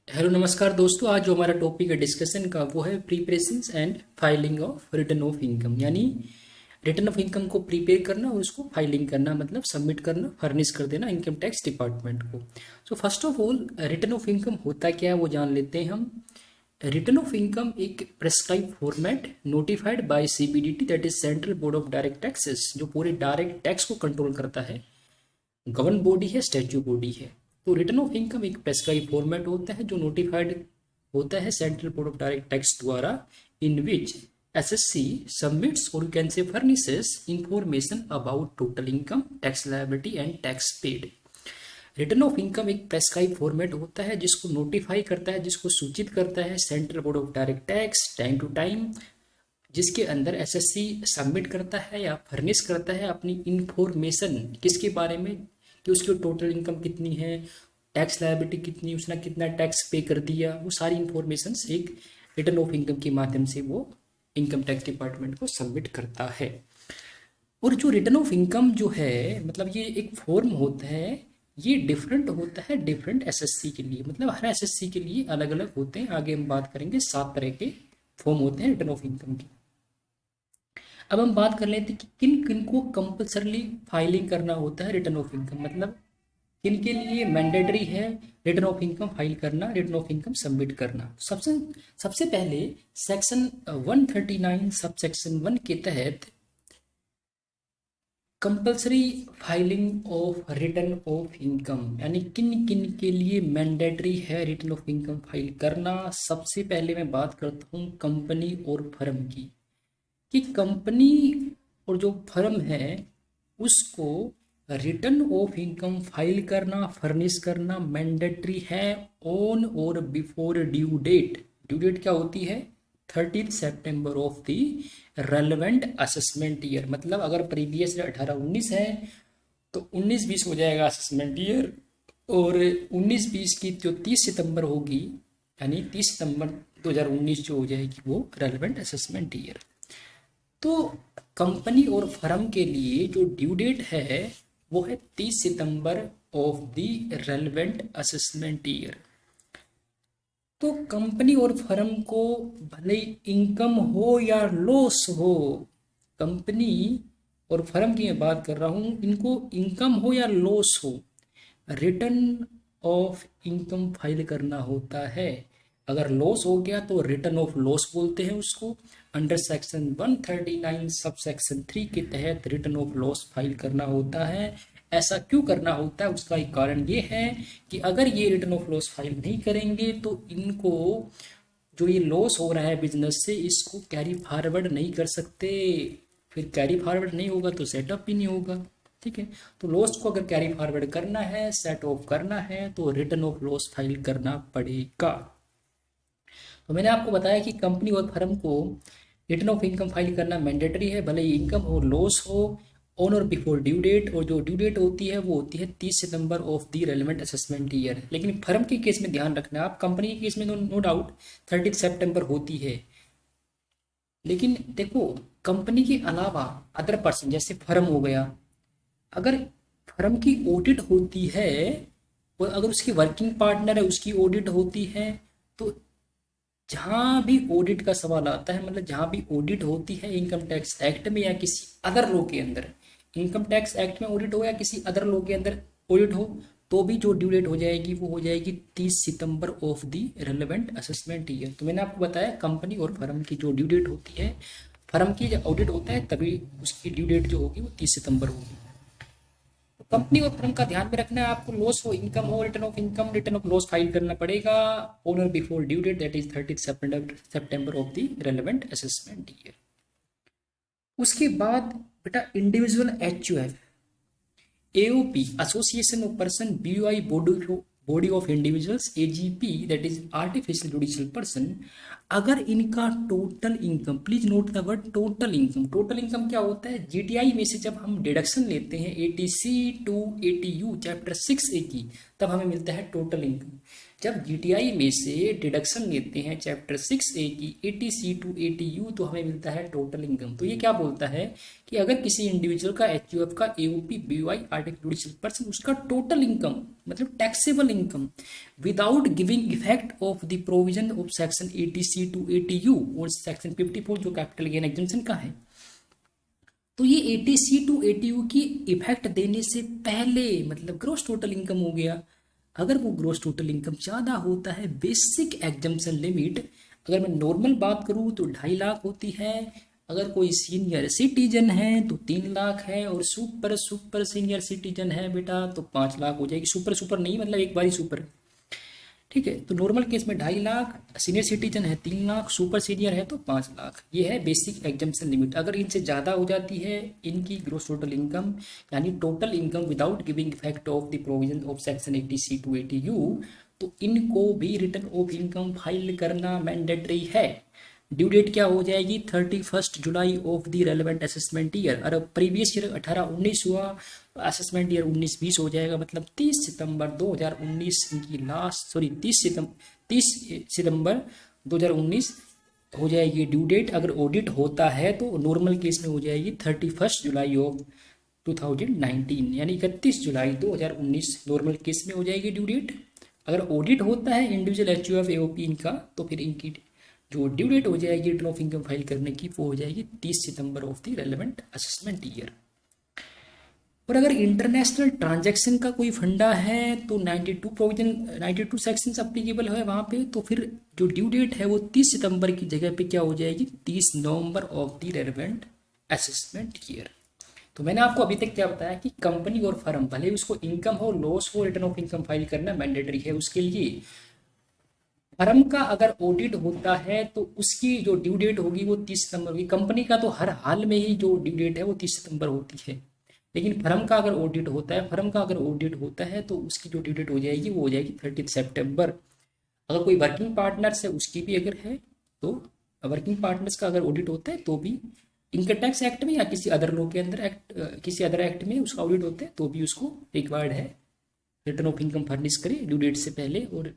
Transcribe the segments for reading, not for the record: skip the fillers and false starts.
Hello नमस्कार दोस्तों। आज जो हमारा टॉपिक है डिस्कशन का वो है preparations and filing of return of income, यानी रिटर्न ऑफ इनकम को प्रिपेयर करना और उसको फाइलिंग करना, मतलब सबमिट करना, फर्निश कर देना इनकम टैक्स डिपार्टमेंट को। So first of all return of income होता क्या है वो जान लेते हैं हम। रिटर्न ऑफ इनकम एक prescribe format notified by CBDT, that is central board of direct taxes, जो पूरे डायरेक्ट टैक्स को कंट्रोल करता है। गवर्न बॉडी है, स्टैच्यू बॉडी है। तो रिटर्न ऑफ इनकम एक प्रेस्क्राइब फॉर्मेट होता है जो नोटिफाइड होता है central board of direct tax द्वारा, इन विच एसएससी सबमिट्स और you can say furnishes information about total income, tax liability and tax paid. Return of income एक प्रेस्क्राइब फॉर्मेट होता है जिसको नोटिफाई करता है, जिसको सूचित करता है central board of direct tax time to time, जिसके अंदर एसएससी सबमिट करता है या फर्निश करता है अपनी इंफॉर्मेशन किसके बारे में, कि उसकी टोटल इनकम कितनी है, टैक्स लायबिलिटी कितनी, उसने कितना टैक्स पे कर दिया, वो सारी इंफॉर्मेशन एक रिटर्न ऑफ इनकम के माध्यम से वो इनकम टैक्स डिपार्टमेंट को सबमिट करता है। और जो रिटर्न ऑफ इनकम जो है, मतलब ये एक फॉर्म होता है, ये डिफरेंट होता है डिफरेंट एसएससी के लिए, मतलब हर एसएससी के लिए अलग अलग होते हैं। आगे हम बात करेंगे 7 तरह के फॉर्म होते हैं रिटर्न ऑफ इनकम के। अब हम बात कर लेते हैं कि किन किन को कंपल्सरली फाइलिंग करना होता है रिटर्न ऑफ इनकम, मतलब किन के लिए मैंडेटरी है रिटर्न ऑफ इनकम फाइल करना, रिटर्न ऑफ इनकम सबमिट करना। सबसे सबसे पहले सेक्शन 139 सब सेक्शन 1 के तहत compulsory filing of return of income, यानी किन किन के लिए मैंडेटरी है रिटर्न ऑफ इनकम फाइल करना। सबसे पहले मैं बात करता हूँ कंपनी और फर्म की, कि कंपनी और जो फर्म है उसको रिटर्न ऑफ इनकम फाइल करना, फर्निश करना मैंडेटरी है ऑन और before due date. Due date क्या होती है? 30 September of the relevant assessment year, मतलब अगर प्रीवियस 18-19 है तो 19-20 हो जाएगा असेसमेंट ईयर, और 19-20 की जो 30 सितंबर होगी, यानी 30 सितंबर 2019 जो हो जाएगी वो रेलेवेंट असेसमेंट ईयर। तो कंपनी और फर्म के लिए जो ड्यू डेट है वो है 30 September of the relevant assessment year. तो कंपनी और फर्म को भले इनकम हो या लॉस हो, कंपनी और फर्म की मैं बात कर रहा हूँ, इनको इनकम हो या लॉस हो, रिटर्न ऑफ इनकम फाइल करना होता है। अगर लॉस हो गया तो रिटर्न ऑफ लॉस बोलते हैं उसको। अंडर सेक्शन 139 सब सेक्शन 3 के तहत रिटर्न ऑफ लॉस फाइल करना होता है। ऐसा क्यों करना होता है? उसका एक कारण ये है कि अगर ये रिटर्न ऑफ लॉस फाइल नहीं करेंगे तो इनको जो ये लॉस हो रहा है बिजनेस से, इसको कैरी फॉरवर्ड नहीं कर सकते। फिर कैरी फॉरवर्ड नहीं होगा तो सेटअप भी नहीं होगा। ठीक है, तो लॉस को अगर कैरी फॉरवर्ड करना है, सेट ऑफ करना है, तो रिटर्न ऑफ लॉस फाइल करना पड़ेगा। तो मैंने आपको बताया कि कंपनी और फर्म को रिटर्न ऑफ इनकम फाइल करना मैंडेटरी है, भले ही इनकम हो लॉस हो, ऑन और बिफोर ड्यू डेट। और जो ड्यू डेट होती है वो होती है 30 September of the relevant assessment year. लेकिन फर्म के केस में ध्यान रखना, आप कंपनी के केस में नो डाउट 30 सितंबर होती है, लेकिन देखो कंपनी के अलावा अदर पर्सन जैसे फर्म हो गया, अगर फर्म की ऑडिट होती है और अगर उसकी वर्किंग पार्टनर है उसकी ऑडिट होती है, तो जहाँ भी ऑडिट का सवाल आता है, मतलब जहाँ भी ऑडिट होती है इनकम टैक्स एक्ट में या किसी अदर लॉ के अंदर, इनकम टैक्स एक्ट में ऑडिट हो या किसी अदर लॉ के अंदर ऑडिट हो, तो भी जो ड्यू डेट हो जाएगी वो हो जाएगी 30 September of the relevant assessment year. तो मैंने आपको बताया कंपनी और फर्म की जो ड्यू डेट होती है, फर्म की जब ऑडिट होता है तभी उसकी ड्यू डेट जो होगी वो 30 सितंबर होगी। कंपनी और फर्म का ध्यान में रखना है आपको, लॉस हो इनकम हो, return of income return of loss file करना पड़ेगा ऑन और before due date, that is 30 September of the relevant assessment year. उसके बाद बेटा individual HUF, AOP association of person, BOI body of individuals, AJP that is artificial judicial person, अगर इनका total income, please note the word total income. Total income क्या होता है? GTI में से जब हम डिडक्शन लेते हैं ATC to ATU chapter 6A की, तब हमें मिलता है टोटल इनकम। जब जीटीआई में से डिडक्शन लेते हैं चैप्टर 6A की एटीसी टू एटीयू, तो हमें मिलता है टोटल इनकम। तो ये क्या बोलता है कि अगर किसी इंडिविजुअल का एचयूएफ का AOP BY article judicial person, उसका टोटल इनकम मतलब taxable income without giving effect of the provision of section eighty C to eighty U और सेक्शन 54 जो कैपिटल गेन एग्जम्पशन का है, तो ये एटीसी टू एटीयू की इफेक्ट देने से पहले मतलब ग्रोस टोटल इनकम हो गया। अगर वो ग्रोस टोटल इनकम ज़्यादा होता है, बेसिक एग्जम्पशन लिमिट अगर मैं नॉर्मल बात करूँ तो 2.5 लाख होती है, अगर कोई सीनियर सिटीजन है तो 3 लाख है, और सुपर सुपर सीनियर सिटीजन है बेटा तो 5 लाख हो जाएगी। सुपर सुपर नहीं मतलब एक बारी सुपर, ठीक है। तो नॉर्मल केस में 2.5 लाख, सीनियर सिटीजन है 3 लाख, सुपर सीनियर है तो 5 लाख। ये है बेसिक एग्जम्पशन लिमिट। अगर इनसे ज़्यादा हो जाती है इनकी ग्रोस टोटल इनकम यानी total income without giving effect of the provision of section 80C to 80U, तो इनको भी रिटर्न ऑफ इनकम फाइल करना मैंडेटरी है। ड्यू डेट क्या हो जाएगी 31 July of the relevant assessment year. और प्रीवियस ईयर 18-19 हुआ, असेसमेंट ईयर 19-20 हो जाएगा, मतलब 30 सितंबर 2019 इनकी लास्ट, सॉरी 30 सितंबर 2019 हो जाएगी ड्यू डेट। अगर ऑडिट होता है तो नॉर्मल केस में हो जाएगी 31 जुलाई ऑफ 2019 यानी 31 जुलाई 2019 नॉर्मल केस में हो जाएगी ड्यू डेट। अगर ऑडिट होता है इंडिविजुअल एचयूएफ एओपी इनका, तो फिर इनकी जो ड्यू डेट हो जाएगी रिटर्न ऑफ इनकम फाइल करने की वो हो जाएगी 30 September of the relevant assessment year. और अगर इंटरनेशनल ट्रांजैक्शन का कोई फंडा है तो 92 सेक्शंस अप्लीकेबल है वहाँ पे, तो फिर जो ड्यू डेट है वो 30 सितंबर की जगह पे क्या हो जाएगी 30 November of the relevant assessment year. तो मैंने आपको अभी तक क्या बताया कि कंपनी और फर्म भले उसको इनकम हो लॉस हो रिटर्न ऑफ इनकम फाइल करना मैंडेटरी है उसके लिए। फर्म का अगर ऑडिट होता है तो उसकी जो ड्यू डेट होगी वो 30 सितंबर होगी। कंपनी का तो हर हाल में ही जो ड्यू डेट है वो 30 सितंबर होती है, लेकिन फर्म का अगर ऑडिट होता है तो उसकी जो ड्यू डेट हो जाएगी वो हो जाएगी 30 सितंबर। अगर कोई वर्किंग पार्टनर्स है उसकी भी अगर है तो वर्किंग पार्टनर्स का अगर ऑडिट होता है तो भी इनकम टैक्स एक्ट में या किसी अदर लॉ के अंदर किसी अदर एक्ट में उसका ऑडिट होता है तो भी उसको रिक्वायर्ड है रिटर्न ऑफ इनकम फर्निश करे ड्यू डेट से पहले। और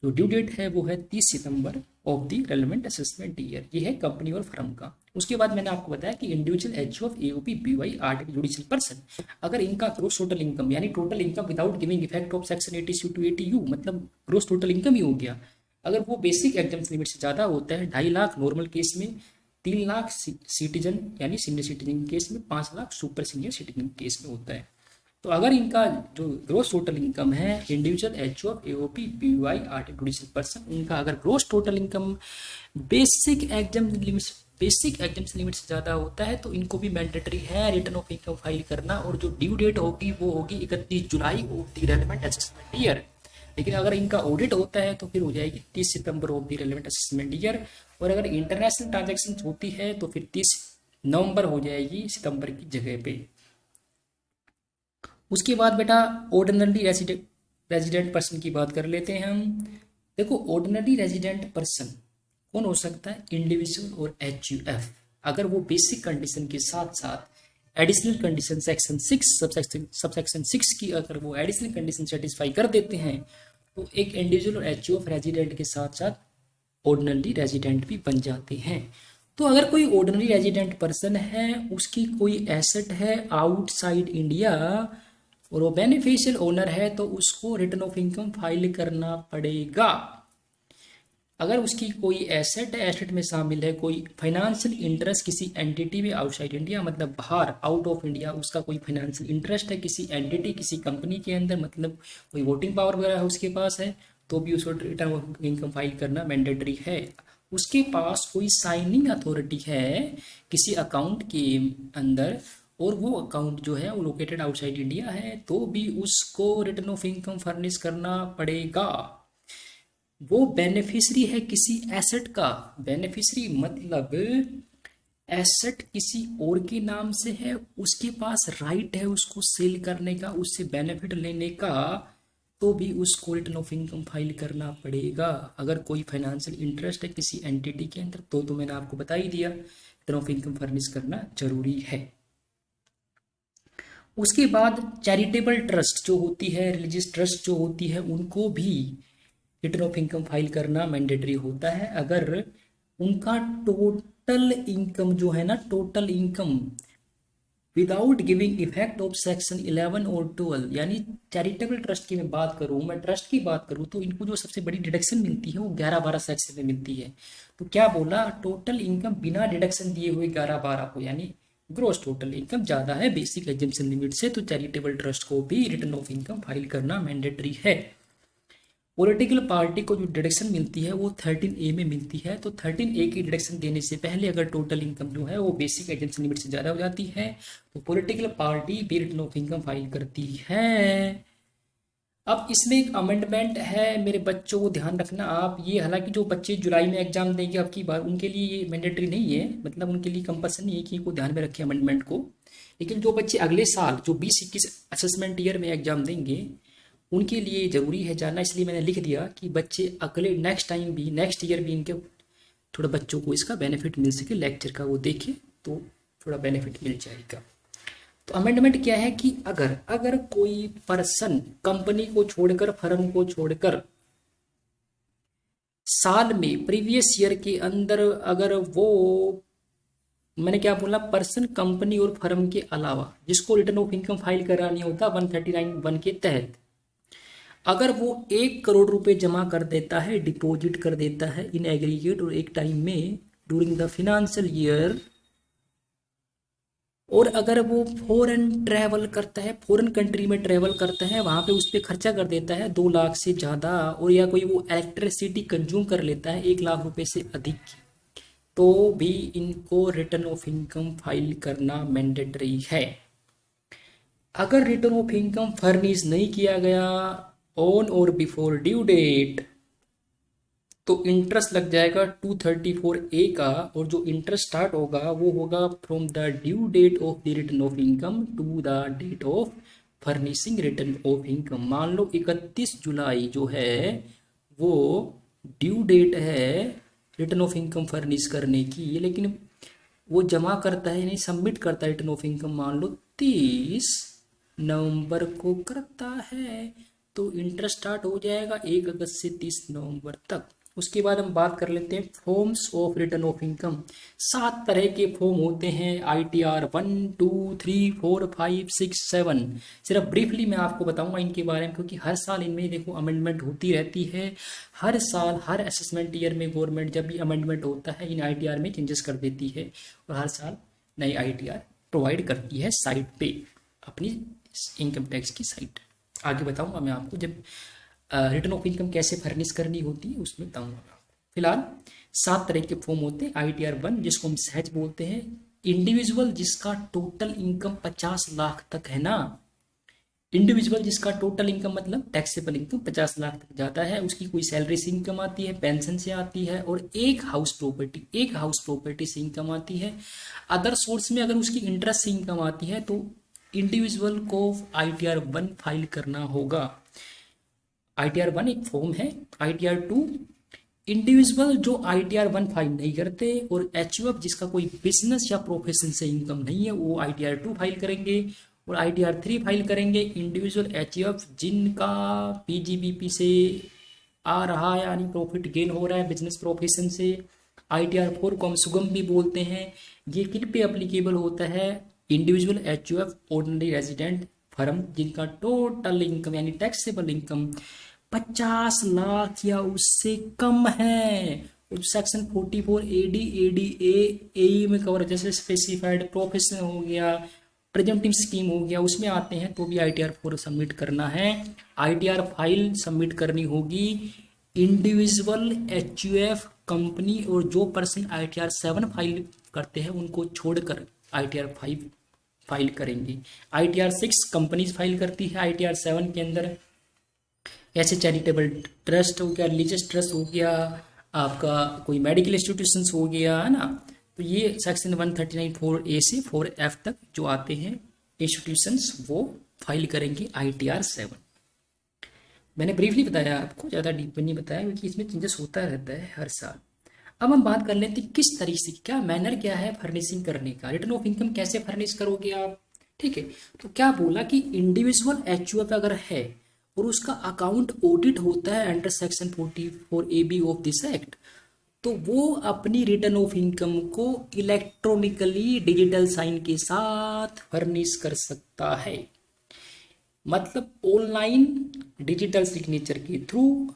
जो ड्यू डेट है वो है 30 September of the relevant assessment year. ये है कंपनी और फर्म का। उसके बाद मैंने आपको बताया कि individual HUF AOP BY article judicial person, अगर इनका ग्रोस टोटल इनकम यानी total income without giving effect of section 80C to 80U मतलब ग्रोस टोटल इनकम ही हो गया, अगर वो बेसिक एग्जाम्स लिमिट से ज़्यादा होता है 2.5 लाख नॉर्मल केस में, 3 लाख सिटीजन यानी सीनियर सिटीजन केस में, 5 lakh super senior citizen case में होता है। तो अगर इनका जो ग्रोस टोटल इनकम है individual HUF AOP BY article judicial person, इनका अगर gross total income basic exams limit से ज़्यादा होता है तो इनको भी मैंडेटरी है रिटर्न ऑफ इनकम फाइल करना। और जो ड्यू डेट होगी वो होगी 31 July of the relevant assessment year. लेकिन अगर इनका ऑडिट होता है तो फिर हो जाएगी 30 September of the relevant assessment year. और अगर इंटरनेशनल ट्रांजैक्शन होती है तो फिर 30 नवंबर हो जाएगी सितंबर की जगह पे। उसके बाद बेटा ऑर्डिनरी रेजिडेंट पर्सन की बात कर लेते हैं हम। देखो ऑर्डिनरी रेजिडेंट पर्सन कौन हो सकता है, इंडिविजुअल और एचयूएफ, अगर वो बेसिक कंडीशन के साथ साथ एडिशनल कंडीशन सेक्शन 6 सबसेक्शन 6 की अगर वो एडिशनल कंडीशन सेटिस्फाई कर देते हैं तो एक इंडिविजुअल और एचयूएफ रेजिडेंट के साथ साथ ऑर्डिनरी रेजिडेंट भी बन जाते हैं। तो अगर कोई ऑर्डिनरी रेजिडेंट पर्सन है उसकी कोई एसेट है आउटसाइड इंडिया और वो बेनिफिशियल ओनर है तो उसको रिटर्न ऑफ इनकम फाइल करना पड़ेगा। अगर उसकी कोई एसेट है, एसेट में शामिल है कोई फाइनेंशियल इंटरेस्ट किसी एंटिटी में आउटसाइड इंडिया मतलब बाहर आउट ऑफ इंडिया, उसका कोई फाइनेंशियल इंटरेस्ट है किसी एंटिटी किसी कंपनी के अंदर, मतलब कोई वोटिंग पावर वगैरह है उसके पास है, तो भी उसको रिटर्न ऑफ इनकम फाइल करना मैंडेटरी है। उसके पास कोई साइनिंग अथॉरिटी है किसी अकाउंट के अंदर और वो अकाउंट जो है वो लोकेटेड आउटसाइड इंडिया है तो भी उसको रिटर्न ऑफ इनकम फर्निश करना पड़ेगा। वो बेनिफिशरी है किसी एसेट का, बेनिफिशरी मतलब एसेट किसी और के नाम से है, उसके पास राइट है उसको सेल करने का, उससे बेनिफिट लेने का, तो भी उसको रिटर्न ऑफ इनकम फाइल करना पड़ेगा। अगर कोई फाइनेंशियल इंटरेस्ट है किसी एंटिटी के अंदर तो मैंने आपको बता ही दिया रिटर्न ऑफ इनकम फर्निश करना जरूरी है। उसके बाद चैरिटेबल ट्रस्ट जो होती है, रिलीजियस ट्रस्ट जो होती है, उनको भी रिटर्न ऑफ इनकम फाइल करना मैंडेटरी होता है अगर उनका टोटल इनकम जो है ना, total income without giving effect of section 11 और 12, यानी चैरिटेबल ट्रस्ट की मैं बात करूं, मैं ट्रस्ट की बात करूं, तो इनको जो सबसे बड़ी डिडक्शन मिलती है वो 11-12 सेक्शन में मिलती है। तो क्या बोला, टोटल इनकम बिना डिडक्शन दिए हुए 11-12 को, यानी ग्रोस टोटल इनकम ज्यादा है बेसिक एग्जम्पशन लिमिट से, तो चैरिटेबल ट्रस्ट को भी रिटर्न ऑफ इनकम फाइल करना मैंडेटरी है। पॉलिटिकल पार्टी को जो डिडक्शन मिलती है वो 13A में मिलती है। तो 13A की डिडक्शन देने से पहले अगर टोटल इनकम जो है वो बेसिक एग्जम्पशन लिमिट से ज़्यादा हो जाती है तो पॉलिटिकल पार्टी भी रिटर्न ऑफ इनकम फाइल करती है। अब इसमें एक अमेंडमेंट है मेरे बच्चों, को ध्यान रखना आप ये, हालांकि जो बच्चे जुलाई में एग्जाम देंगे आपकी बार, उनके लिए ये मैंडेटरी नहीं है, मतलब उनके लिए कंपल्सन नहीं है कि इनको ध्यान में रखें अमेंडमेंट को। लेकिन जो बच्चे अगले साल जो 20-21 असेसमेंट ईयर में एग्जाम देंगे उनके लिए ज़रूरी है जानना, इसलिए मैंने लिख दिया कि बच्चे अगले नेक्स्ट टाइम भी, नेक्स्ट ईयर भी इनके थोड़ा बच्चों को इसका बेनिफिट मिल सके, लेक्चर का वो देखे तो थोड़ा बेनिफिट मिल जाएगा। तो अमेंडमेंट क्या है कि अगर अगर कोई पर्सन कंपनी को छोड़कर, फर्म को छोड़कर साल में प्रीवियस ईयर के अंदर अगर वो, मैंने क्या बोला, पर्सन कंपनी और फर्म के अलावा जिसको रिटर्न ऑफ इनकम फाइल करानी होता 139(1) के तहत, अगर वो 1 करोड़ रुपए जमा कर देता है, डिपॉजिट कर देता है इन एग्रीगेट और एक टाइम में ड्यूरिंग द फिनेंशियल ईयर, और अगर वो फॉरेन ट्रैवल करता है, फॉरेन कंट्री में ट्रैवल करता है, वहाँ पे उस पर खर्चा कर देता है 2 लाख से ज़्यादा, और या कोई वो इलेक्ट्रिसिटी कंज्यूम कर लेता है 1 लाख रुपए से अधिक, तो भी इनको रिटर्न ऑफ इनकम फाइल करना मैंडेटरी है। अगर रिटर्न ऑफ इनकम फर्निश नहीं किया गया ऑन और बिफोर ड्यू डेट तो इंटरेस्ट लग जाएगा 234A का, और जो इंटरेस्ट स्टार्ट होगा वो होगा from the due date of the return of income to the date of furnishing return of income. मान लो 31 जुलाई जो है वो ड्यू डेट है रिटर्न ऑफ इनकम फर्निश करने की, लेकिन वो जमा करता है, नहीं सबमिट करता है रिटर्न ऑफ इनकम मान लो 30 नवंबर को करता है, तो इंटरेस्ट स्टार्ट हो जाएगा 1 अगस्त से 30 नवंबर तक। उसके बाद हम बात कर लेते हैं forms of return of income. 7 तरह के फॉर्म होते हैं, ITR 1, 2, 3, 4, 5, 6, 7। सिर्फ ब्रीफली मैं आपको बताऊंगा इनके बारे में, क्योंकि हर साल इनमें देखो अमेंडमेंट होती रहती है। हर साल हर असेसमेंट ईयर में गवर्नमेंट जब भी अमेंडमेंट होता है इन ITR में चेंजेस कर देती है, और हर साल नई ITR प्रोवाइड करती है साइट पे, अपनी इनकम टैक्स की साइट। आगे बताऊंगा मैं आपको जब रिटर्न ऑफ इनकम कैसे फर्निश करनी होती है उसमें बताऊंगा मैं आपको। फिलहाल 7 तरह के फॉर्म होते हैं। ITR 1 जिसको हम सहज बोलते हैं, इंडिविजुअल जिसका टोटल इनकम 50 लाख तक है ना, इंडिविजुअल जिसका टोटल इनकम मतलब टैक्सेबल इनकम 50 लाख तक जाता है, उसकी कोई सैलरी से इनकम आती है, पेंशन से आती है, और एक हाउस प्रॉपर्टी से इनकम आती है। अदर सोर्स में अगर उसकी इंटरेस्ट से इनकम आती है तो इंडिविजुअल को ITR 1 फाइल करना होगा। ITR 1 एक फॉर्म है। ITR 2 इंडिविजुअल जो ITR 1 फाइल नहीं करते, और HUF जिसका कोई बिजनेस या प्रोफेशन से इनकम नहीं है वो ITR 2 फाइल करेंगे, और ITR 3 फाइल करेंगे इंडिविजुअल HUF जिनका PGBP से आ रहा है, यानी प्रॉफिट गेन हो रहा है बिजनेस प्रोफेशन से। ITR 4 को हम सुगम भी बोलते हैं। ये किन पे अप्लीकेबल होता है, individual HUF ordinary resident firm जिनका टोटल इनकम यानी टैक्सेबल इनकम 50 लाख या उससे कम है। सेक्शन 44 AD ADA AE में कवर, जैसे स्पेसिफाइड प्रोफेशन हो गया, प्रेजेंटिव स्कीम हो गया, उसमें आते हैं, तो भी ITR 4 सबमिट करना है। ITR फाइल सबमिट करनी होगी इंडिविजुअल HUF कंपनी, और जो पर्सन ITR 7 फाइल करते हैं उनको छोड़कर ITR 5 फाइल करेंगे। ITR 6 कंपनीज फाइल करती है, ITR 7 के अंदर ऐसे चैरिटेबल ट्रस्ट हो गया, रिलीजियस ट्रस्ट हो गया, आपका कोई मेडिकल इंस्टीट्यूशंस हो गया, है ना। तो ये सेक्शन 139 4A से 4F तक जो आते हैं इंस्टीट्यूशंस वो फाइल करेंगे ITR 7। मैंने ब्रीफली बताया आपको, ज़्यादा डीप नहीं बताया, क्योंकि इसमें चेंजेस होता रहता है हर साल। अब हम बात कर लेते हैं किस तरीके से, क्या मैनर क्या है फर्निशिंग करने का, रिटर्न ऑफ इनकम कैसे फर्निश करोगे आप, ठीक है। तो क्या बोला कि इंडिविजुअल एचयूएफ अगर है और उसका अकाउंट ऑडिट होता है under section 44 AB of this act, तो वो अपनी रिटर्न ऑफ इनकम को इलेक्ट्रॉनिकली डिजिटल साइन के साथ फर्निश कर सकता है। मतलब ऑनलाइन डिजिटल सिग्नेचर के थ्रू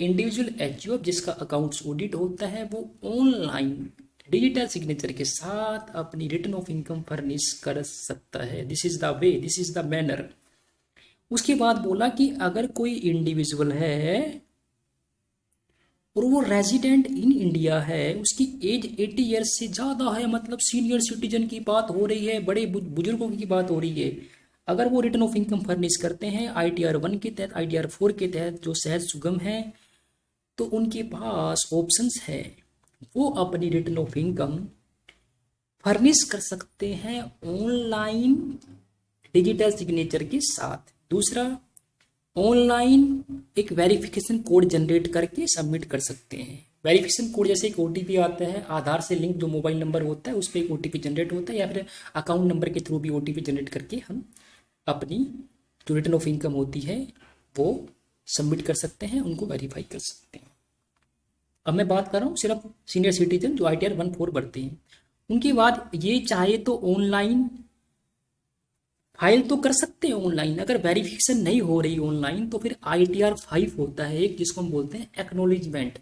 इंडिविजुअल एचयूएफ जिसका अकाउंट्स ऑडिट होता है वो ऑनलाइन डिजिटल सिग्नेचर के साथ अपनी रिटर्न ऑफ इनकम फर्निश कर सकता है। This is the way, this is the manner. उसके बाद बोला कि अगर कोई इंडिविजुअल है और वो रेजिडेंट इन इंडिया है, उसकी एज 80 ईयर्स से ज़्यादा है, मतलब सीनियर सिटीजन की बात हो रही है, बड़े बुजुर्गों की बात हो रही है, अगर वो रिटर्न ऑफ इनकम फर्निश करते हैं ITR 1 के तहत, ITR 4 के तहत जो सहज सुगम है, तो उनके पास ऑप्शंस है, वो अपनी रिटर्न ऑफ इनकम फर्निश कर सकते हैं ऑनलाइन डिजिटल सिग्नेचर के साथ। दूसरा, ऑनलाइन एक वेरिफिकेशन कोड जनरेट करके सबमिट कर सकते हैं। वेरिफिकेशन कोड जैसे एक OTP आता है, आधार से लिंक जो मोबाइल नंबर होता है उस पर एक OTP जनरेट होता है, या फिर अकाउंट नंबर के थ्रू भी OTP जनरेट करके हम अपनी जो रिटर्न ऑफ इनकम होती है वो सबमिट कर सकते हैं, उनको वेरीफाई कर सकते हैं। अब मैं बात कर रहा हूँ सिर्फ सीनियर सिटीजन जो ITR 1 4 भरते हैं। उनके बाद ये चाहे तो ऑनलाइन फाइल तो कर सकते हैं ऑनलाइन, अगर वेरिफिकेशन नहीं हो रही ऑनलाइन तो फिर ITR 5 होता है एक, जिसको हम बोलते हैं एक्नोलेजमेंट।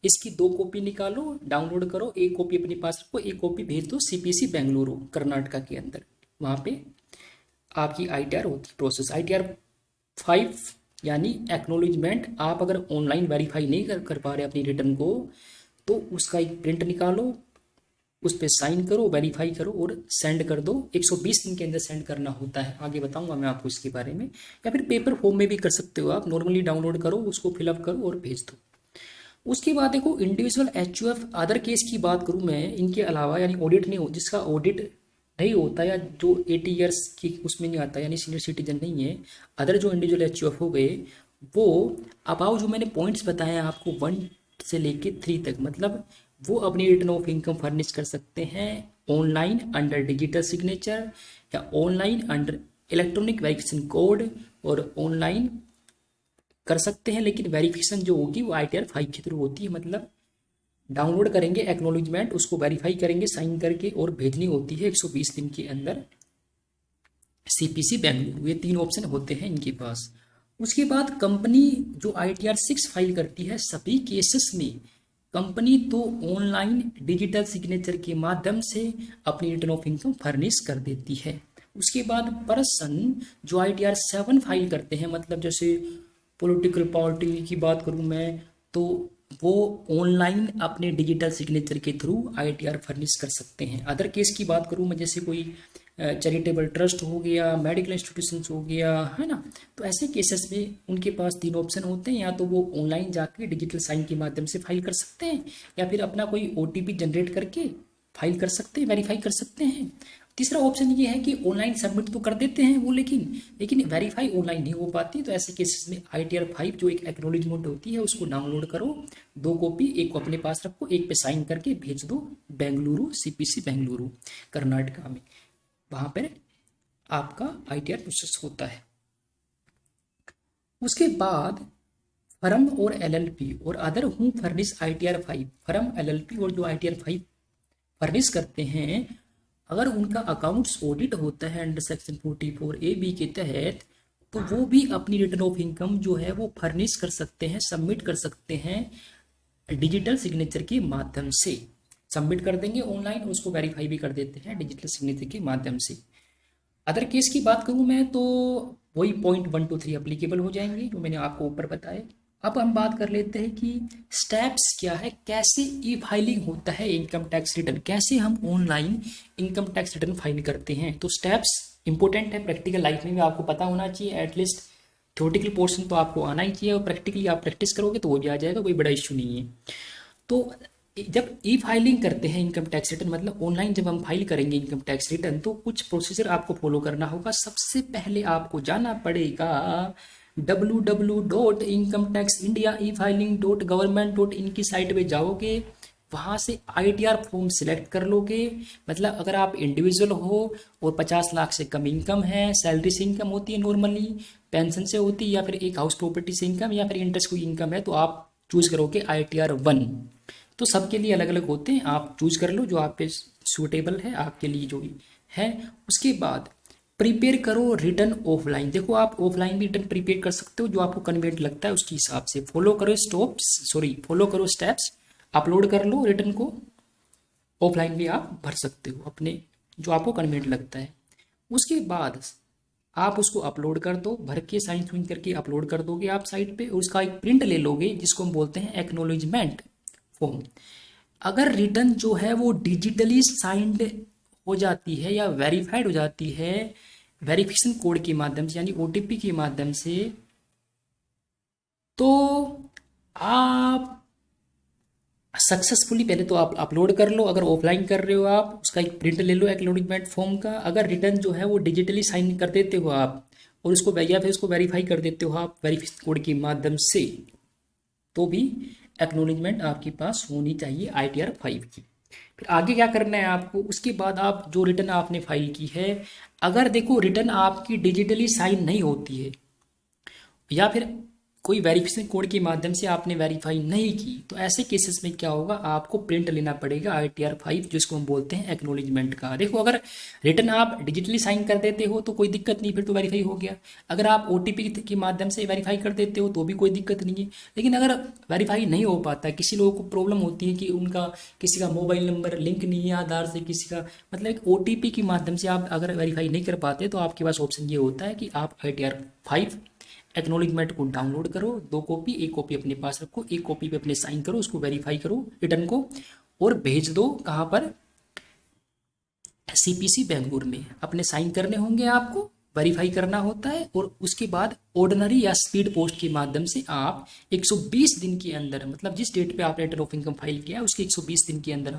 इसकी 2 कॉपी निकालो, डाउनलोड करो, एक कॉपी अपने पास रखो, एक कॉपी भेज दो CPC बेंगलुरु कर्नाटका के अंदर, वहाँ पे आपकी ITR होती प्रोसेस। ITR 5 यानी एक्नोलेजमेंट। आप अगर ऑनलाइन वेरीफाई नहीं कर पा रहे अपनी रिटर्न को, तो उसका एक प्रिंट निकालो, उस पर साइन करो, वेरीफाई करो और सेंड कर दो। 120 दिन के अंदर सेंड करना होता है, आगे बताऊंगा मैं आपको इसके बारे में। या फिर पेपर फॉर्म में भी कर सकते हो आप, नॉर्मली डाउनलोड करो, उसको फिलअप करो और भेज दो। उसके बाद देखो इंडिविजुअल एचयूएफ अदर केस की बात करूं मैं, इनके अलावा यानी ऑडिट नहीं हो, जिसका ऑडिट नहीं होता या जो 80 ईयर्स की उसमें नहीं आता यानी सीनियर सिटीजन नहीं है, अदर जो इंडिविजुअल एचयूएफ हो गए, वो अबाउ जो मैंने पॉइंट्स बताए आपको 1 से लेके 3 तक, मतलब वो अपनी रिटर्न ऑफ इनकम फर्निश कर सकते हैं ऑनलाइन अंडर डिजिटल सिग्नेचर या online under electronic verification code, और ऑनलाइन कर सकते हैं, लेकिन वेरिफिकेशन जो होगी वो ITR 5 के थ्रू होती है। मतलब डाउनलोड करेंगे एक्नोलेजमेंट, उसको वेरीफाई करेंगे साइन करके और भेजनी होती है 120 दिन के अंदर CPC बेंगलुरु। ये 3 ऑप्शन होते हैं इनके पास। उसके बाद कंपनी जो ITR 6 फाइल करती है, सभी केसेस में कंपनी तो ऑनलाइन डिजिटल सिग्नेचर के माध्यम से अपनी रिटर्न ऑफ इनकम फर्निश कर देती है। उसके बाद पर्सन जो ITR 7 फाइल करते हैं, मतलब जैसे पॉलिटिकल पार्टी की बात करूं मैं, तो वो ऑनलाइन अपने डिजिटल सिग्नेचर के थ्रू ITR फर्निश कर सकते हैं। अदर केस की बात करूं मैं, जैसे कोई चैरिटेबल ट्रस्ट हो गया, मेडिकल इंस्टीट्यूशंस हो गया, है ना, तो ऐसे केसेस में उनके पास 3 ऑप्शन होते हैं, या तो वो ऑनलाइन जाके डिजिटल साइन के माध्यम से फाइल कर सकते हैं, या फिर अपना कोई OTP जनरेट करके फाइल कर सकते हैं, वेरीफाई कर सकते हैं। तीसरा ऑप्शन ये है कि ऑनलाइन सबमिट तो कर देते हैं वो, लेकिन वेरीफाई ऑनलाइन नहीं हो पाती, तो ऐसे केसेस में ITR 5 जो एक एक्नोलेजमेंट होती है उसको डाउनलोड करो, 2 कॉपी, एक को अपने पास रखो, एक पे साइन करके भेज दो बेंगलुरु, CPC बेंगलुरु कर्नाटका में, वहां पर आपका ITR प्रोसेस होता है। उसके बाद फर्म और LLP और अदर हूँ फर्निश ITR 5, फर्म LLP और जो ITR 5 फर्निश करते हैं, अगर उनका अकाउंट्स ऑडिट होता है अंडर सेक्शन 44AB के तहत, तो वो भी अपनी रिटर्न ऑफ इनकम जो है वो फर्निश कर सकते हैं, सबमिट कर सकते हैं डिजिटल सिग्नेचर के माध्यम से। सबमिट कर देंगे ऑनलाइन, उसको वेरीफाई भी कर देते हैं डिजिटल सिग्नेचर के माध्यम से। अदर केस की बात करूं मैं तो वही पॉइंट 1 2 3 एप्लीकेबल हो जाएंगे जो मैंने आपको ऊपर बताए। अब हम बात कर लेते हैं कि स्टेप्स क्या है, कैसे ई फाइलिंग होता है इनकम टैक्स रिटर्न, कैसे हम online income tax return file करते हैं। तो स्टेप्स इंपॉर्टेंट है, प्रैक्टिकल लाइफ में भी आपको पता होना चाहिए, एटलीस्ट थ्योरेटिकल पोर्शन तो आपको आना ही चाहिए, और प्रैक्टिकली आप प्रैक्टिस करोगे तो वो भी आ जाएगा, कोई बड़ा इश्यू नहीं है। तो जब ई फाइलिंग करते हैं इनकम टैक्स रिटर्न, मतलब ऑनलाइन जब हम फाइल करेंगे इनकम टैक्स रिटर्न, तो कुछ प्रोसीजर आपको फॉलो करना होगा। सबसे पहले आपको जाना पड़ेगा www.incometaxindiaefiling.government.in की साइट पे जाओगे, वहाँ से आईटीआर फॉर्म सिलेक्ट कर लोगे। मतलब अगर आप इंडिविजुअल हो और 50 लाख से कम इनकम है, सैलरी से इनकम होती है नॉर्मली, पेंशन से होती है, या फिर एक हाउस प्रॉपर्टी से इनकम, या फिर इंटरेस्ट कोई इनकम है, तो आप चूज करोगे ITR 1। तो सबके लिए अलग अलग होते हैं, आप चूज कर लो जो आप पे सूटेबल है, आपके लिए जो है। उसके बाद प्रिपेयर करो रिटर्न ऑफलाइन। देखो आप ऑफलाइन भी रिटर्न प्रिपेयर कर सकते हो, जो आपको कन्वीनियंट लगता है उसके हिसाब से। फॉलो करो स्टेप्स, अपलोड कर लो रिटर्न को। ऑफलाइन भी आप भर सकते हो अपने जो आपको कन्वीनियंट लगता है। उसके बाद आप उसको अपलोड कर दो, भर के साइन सुइन करके अपलोड कर दोगे आप साइट पे, और उसका एक प्रिंट ले लोगे जिसको हम बोलते हैं एक्नोलेजमेंट फॉर्म। अगर रिटर्न जो है वो डिजिटली साइंड हो जाती है या वेरीफाइड हो जाती है वेरिफिकेशन कोड के माध्यम से, यानी OTP के माध्यम से, तो आप सक्सेसफुली पहले तो आप अपलोड कर लो। अगर ऑफलाइन कर रहे हो आप, उसका एक प्रिंट ले लो एक्नॉलेजमेंट फॉर्म का। अगर रिटर्न जो है वो डिजिटली साइन कर देते हो आप, और उसको या फिर उसको वेरीफाई कर देते हो आप वेरिफिकेशन कोड के माध्यम से, तो भी एक्नॉलेजमेंट आपके पास होनी चाहिए ITR 5 की। फिर आगे क्या करना है आपको, उसके बाद आप जो रिटर्न आपने फाइल की है, अगर देखो रिटर्न आपकी डिजिटली साइन नहीं होती है, या फिर कोई वेरिफिकेशन कोड के माध्यम से आपने वेरीफाई नहीं की, तो ऐसे केसेस में क्या होगा, आपको प्रिंट लेना पड़ेगा ITR 5, जिसको हम बोलते हैं एक्नॉलेजमेंट का। देखो अगर रिटर्न आप डिजिटली साइन कर देते हो तो कोई दिक्कत नहीं, फिर तो वेरीफाई हो गया। अगर आप OTP के माध्यम से वेरीफाई कर देते हो तो भी कोई दिक्कत नहीं है। लेकिन अगर वेरीफाई नहीं हो पाता, किसी लोगों को प्रॉब्लम होती है कि उनका किसी का मोबाइल नंबर लिंक नहीं है आधार से, किसी का मतलब एक OTP के माध्यम से आप अगर वेरीफाई नहीं कर पाते, तो आपके पास ऑप्शन ये होता है कि आप ITR 5 एक्नॉलेजमेंट को डाउनलोड करो, 2 कॉपी, एक कॉपी अपने पास रखो, एक कॉपी पे अपने साइन करो, उसको वेरीफाई करो रिटर्न को, और भेज दो। कहाँ पर? CPC बेंगलुरु में अपने साइन करने होंगे, आपको वेरीफाई करना होता है, और उसके बाद ऑर्डिनरी या स्पीड पोस्ट के माध्यम से आप 120 दिन के अंदर, मतलब जिस डेट पे आपने रिटर्न ऑफ इनकम फाइल किया है उसके 120 दिन के अंदर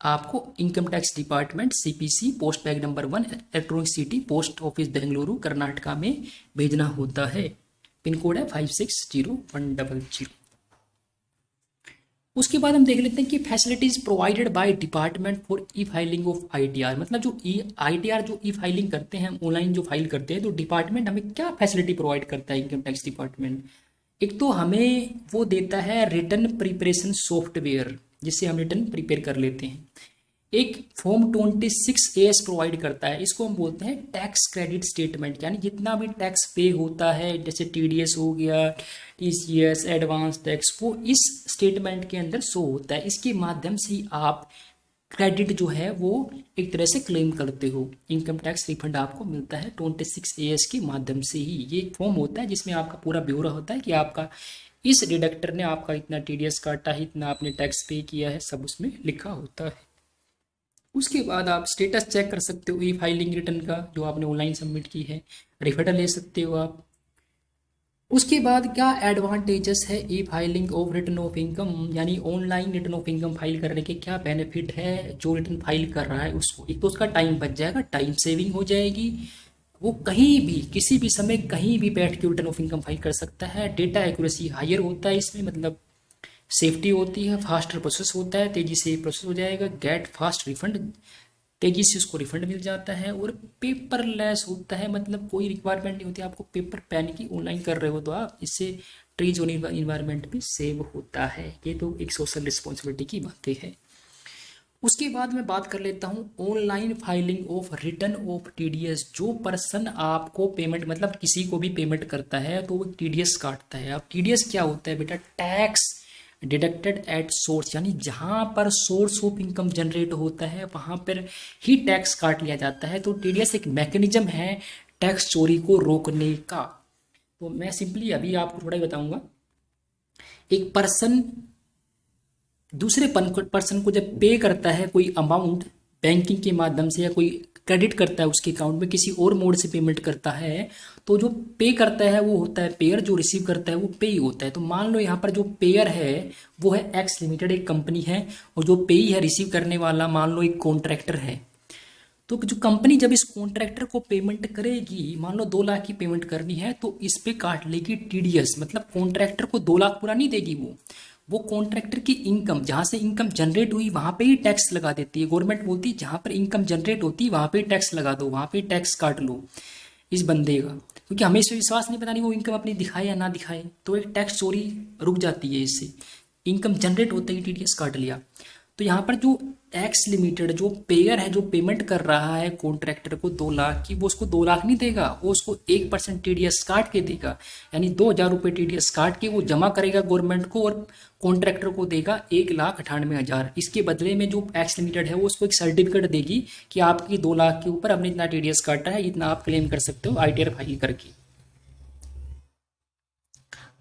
आपको income tax department CPC post bag number 1 electronic city post office Bengaluru Karnataka में भेजना होता है। पिन कोड है 560100। उसके बाद हम देख लेते हैं कि facilities provided by department for E filing of ITR। मतलब जो ITR जो ई फाइलिंग करते हैं, हम ऑनलाइन जो फाइल करते हैं, तो डिपार्टमेंट हमें क्या फैसिलिटी प्रोवाइड करता है इनकम टैक्स डिपार्टमेंट। एक तो हमें वो देता है रिटर्न प्रिपरेशन सॉफ्टवेयर, जिससे हम रिटर्न प्रिपेयर कर लेते हैं। एक फॉर्म 26AS प्रोवाइड करता है, इसको हम बोलते हैं टैक्स क्रेडिट स्टेटमेंट, यानी जितना भी टैक्स पे होता है, जैसे TDS हो गया, TCS, एडवांस टैक्स, वो इस स्टेटमेंट के अंदर शो होता है। इसके माध्यम से आप क्रेडिट जो है वो एक तरह से क्लेम करते हो, इनकम टैक्स रिफंड आपको मिलता है 26AS के माध्यम से ही। ये एक फॉर्म होता है जिसमें आपका पूरा ब्यौरा होता है कि आपका इस डिडक्टर ने आपका इतना TDS काटा है, इतना आपने टैक्स पे किया है, सब उसमें लिखा होता है। उसके बाद आप स्टेटस चेक कर सकते हो ई फाइलिंग रिटर्न का, जो आपने ऑनलाइन सबमिट की है, रिफंड ले सकते हो आप। उसके बाद क्या एडवांटेजेस है e filing of return of income, यानी online return of income file करने के क्या बेनिफिट है जो रिटर्न फाइल कर रहा है उसको। एक तो उसका टाइम बच जाएगा, टाइम सेविंग हो जाएगी, वो कहीं भी किसी भी समय कहीं भी बैठ के रिटर्न ऑफ इनकम फाइल कर सकता है। डेटा एक्यूरेसी हायर होता है इसमें, मतलब सेफ्टी होती है, फास्टर प्रोसेस होता है, तेजी से प्रोसेस हो जाएगा, गेट फास्ट रिफंड, तेजी से उसको रिफंड मिल जाता है, और पेपरलेस होता है, मतलब कोई रिक्वायरमेंट नहीं होती आपको पेपर पेन की। ऑनलाइन कर रहे हो तो आप इससे ट्रीज और इन्वायरमेंट भी सेव होता है। ये तो एक सोशल रिस्पॉन्सिबिलिटी की बातें है। उसके बाद मैं बात कर लेता हूँ online filing of return of TDS। जो पर्सन आपको पेमेंट, मतलब किसी को भी पेमेंट करता है तो वो TDS काटता है। अब TDS क्या होता है बेटा? टैक्स डिडक्टेड एट सोर्स, यानी जहाँ पर सोर्स ऑफ इनकम जनरेट होता है वहाँ पर ही टैक्स काट लिया जाता है। तो TDS एक मैकेनिज्म है टैक्स चोरी को रोकने का। तो मैं सिंपली अभी आपको थोड़ा ही बताऊंगा। एक पर्सन दूसरे पर्सन को जब पे करता है कोई अमाउंट बैंकिंग के माध्यम से, या कोई क्रेडिट करता है उसके अकाउंट में, किसी और मोड से पेमेंट करता है, तो जो पे करता है वो होता है पेयर, जो रिसीव करता है वो पे ही होता है। तो मान लो यहाँ पर जो पेयर है वो है एक्स लिमिटेड, एक कंपनी है, और जो पे है रिसीव करने वाला मान लो एक कॉन्ट्रैक्टर है। तो जो कंपनी जब इस कॉन्ट्रैक्टर को पेमेंट करेगी, मान लो 2 लाख की पेमेंट करनी है, तो इस पे काट लेगी TDS। मतलब कॉन्ट्रैक्टर को 2 लाख पूरा नहीं देगी, वो कॉन्ट्रैक्टर की इनकम, जहाँ से इनकम जनरेट हुई वहाँ पे ही टैक्स लगा देती है। गवर्नमेंट बोलती है जहाँ पर इनकम जनरेट होती है वहाँ पे ही टैक्स लगा दो, वहाँ पे ही टैक्स काट लो इस बंदे का, क्योंकि हमें इस पे विश्वास नहीं, पता नहीं वो इनकम अपनी दिखाए या ना दिखाए, तो एक टैक्स चोरी रुक जाती है इससे। इनकम जनरेट होते ही टीडीएस काट लिया। तो यहाँ पर जो टैक्स लिमिटेड जो पेयर है, जो पेमेंट कर रहा है कॉन्ट्रैक्टर को 2 लाख की, वो उसको 2 लाख नहीं देगा, वो उसको 1% टीडीएस काट के देगा। यानी 2,000 रुपये टीडीएस काट के वो जमा करेगा गवर्नमेंट को, और कॉन्ट्रैक्टर को देगा 1,98,000। इसके बदले में जो टैक्स लिमिटेड है वो उसको एक सर्टिफिकेट देगी कि आपकी 2 लाख के ऊपर हमने इतना टीडीएस काटा है, इतना आप क्लेम कर सकते हो आईटीआर फाइल करके।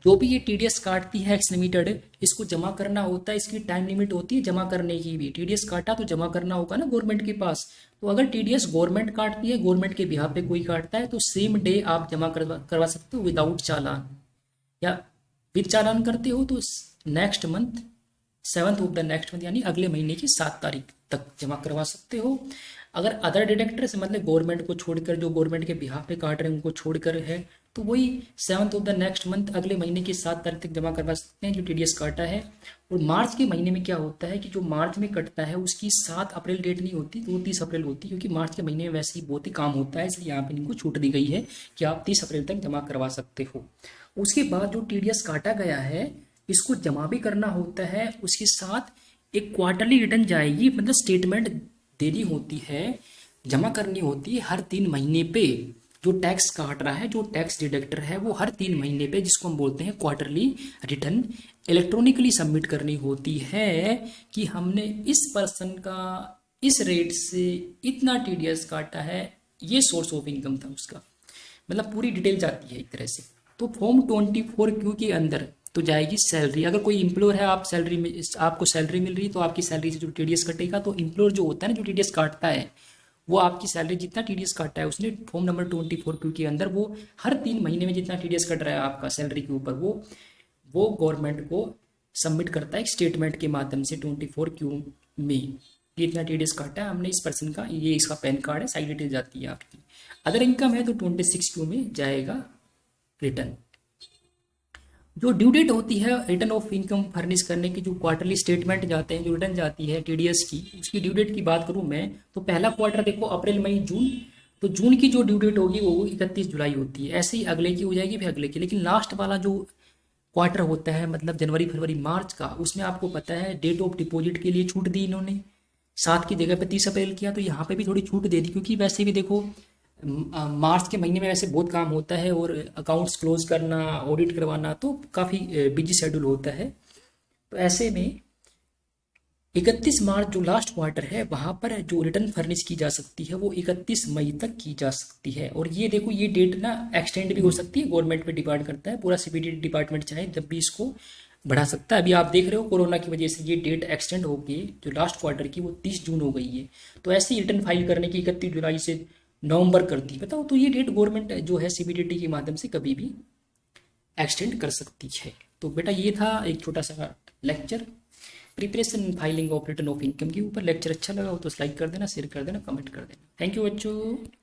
जो भी ये टीडीएस काटती है एक्स लिमिटेड, इसको जमा करना होता है, इसकी टाइम लिमिट होती है जमा करने की भी। टीडीएस काटा तो जमा करना होगा ना गवर्नमेंट के पास। तो अगर टीडीएस गवर्नमेंट काटती है, गवर्नमेंट के बिहाफ पे कोई काटता है, तो सेम डे आप जमा करवा सकते हो विदाउट चालान, या विद चालान करते हो तो next month 7th of the next month, यानी अगले महीने की 7 तारीख तक जमा करवा सकते हो। अगर अदर डिडक्टर्स मतलब गवर्नमेंट को छोड़कर, जो गवर्नमेंट के बिहाफ पे काट रहे हैं उनको छोड़कर है, तो वही 7th of the next month अगले महीने की 7 तारीख तक जमा करवा सकते हैं जो टीडीएस काटा है। और मार्च के महीने में क्या होता है कि जो मार्च में कटता है उसकी 7 अप्रैल डेट नहीं होती, तो वो 30 अप्रैल होती है, क्योंकि मार्च के महीने में वैसे ही बहुत ही काम होता है, इसलिए यहाँ पे इनको छूट दी गई है कि आप 30 अप्रैल तक जमा करवा सकते हो। उसके बाद जो टीडीएस काटा गया है इसको जमा भी करना होता है, उसके साथ एक क्वार्टरली रिटर्न जाएगी, मतलब स्टेटमेंट देनी होती है, जमा करनी होती है हर 3 महीने पे। जो टैक्स काट रहा है, जो टैक्स डिडक्टर है, वो हर 3 महीने पे, जिसको हम बोलते हैं क्वार्टरली रिटर्न, इलेक्ट्रॉनिकली सबमिट करनी होती है कि हमने इस पर्सन का इस रेट से इतना टीडीएस काटा है, ये सोर्स ऑफ इनकम था उसका, मतलब पूरी डिटेल जाती है एक तरह से। तो फॉर्म 24Q के अंदर तो जाएगी सैलरी। अगर कोई एम्प्लॉयर है, आप सैलरी में, आपको सैलरी मिल रही है, तो आपकी सैलरी से जो टीडीएस कटेगा, तो एम्प्लॉयर जो होता है ना, जो टीडीएस काटता है, वो आपकी सैलरी जितना टीडीएस काटा है उसने फॉर्म नंबर 24Q के अंदर, वो हर 3 महीने में जितना टीडीएस कट रहा है आपका सैलरी के ऊपर, वो गवर्नमेंट को सबमिट करता है स्टेटमेंट के माध्यम से 24Q में, ये इतना टीडीएस काटा है हमने इस पर्सन का, ये इसका पैन कार्ड है, साइड डिटेल जाती है आपकी। अदर इनकम है तो 26Q में जाएगा रिटर्न। जो ड्यू डेट होती है रिटर्न ऑफ इनकम फर्निश करने की, जो क्वार्टरली स्टेटमेंट जाते हैं, जो रिटर्न जाती है टीडीएस की, उसकी ड्यू डेट की बात करूं मैं, तो पहला क्वार्टर देखो अप्रैल मई जून, तो जून की जो ड्यू डेट होगी वो 31 जुलाई होती है। ऐसे ही अगले की हो जाएगी, फिर अगले की। लेकिन लास्ट वाला जो क्वार्टर होता है, मतलब जनवरी फरवरी मार्च का, उसमें आपको पता है डेट ऑफ डिपॉजिट के लिए छूट दी इन्होंने, 7 की जगह पे 30 अप्रैल किया, तो यहाँ पे भी थोड़ी छूट दे दी, क्योंकि वैसे भी देखो मार्च के महीने में वैसे बहुत काम होता है, और अकाउंट्स क्लोज करना, ऑडिट करवाना, तो काफ़ी बिजी शेड्यूल होता है। तो ऐसे में 31 मार्च जो लास्ट क्वार्टर है, वहाँ पर जो रिटर्न फर्निश की जा सकती है वो 31 मई तक की जा सकती है। और ये देखो, ये डेट ना एक्सटेंड भी हो सकती है, गवर्नमेंट पे डिपेंड करता है, पूरा सीपीडी डिपार्टमेंट चाहे जब भी इसको बढ़ा सकता है। अभी आप देख रहे हो कोरोना की वजह से ये डेट एक्सटेंड हो गई, जो लास्ट क्वार्टर की वो 30 जून हो गई है। तो ऐसे ही रिटर्न फाइल करने की 31 जुलाई से नवंबर कर दी, बताओ, तो ये डेट गवर्नमेंट जो है सीबीडीटी के माध्यम से कभी भी एक्सटेंड कर सकती है। तो बेटा ये था एक छोटा सा lecture, preparation filing of return of income के ऊपर। लेक्चर अच्छा लगा हो तो लाइक कर देना, शेयर कर देना, कमेंट कर देना। थैंक यू बच्चों।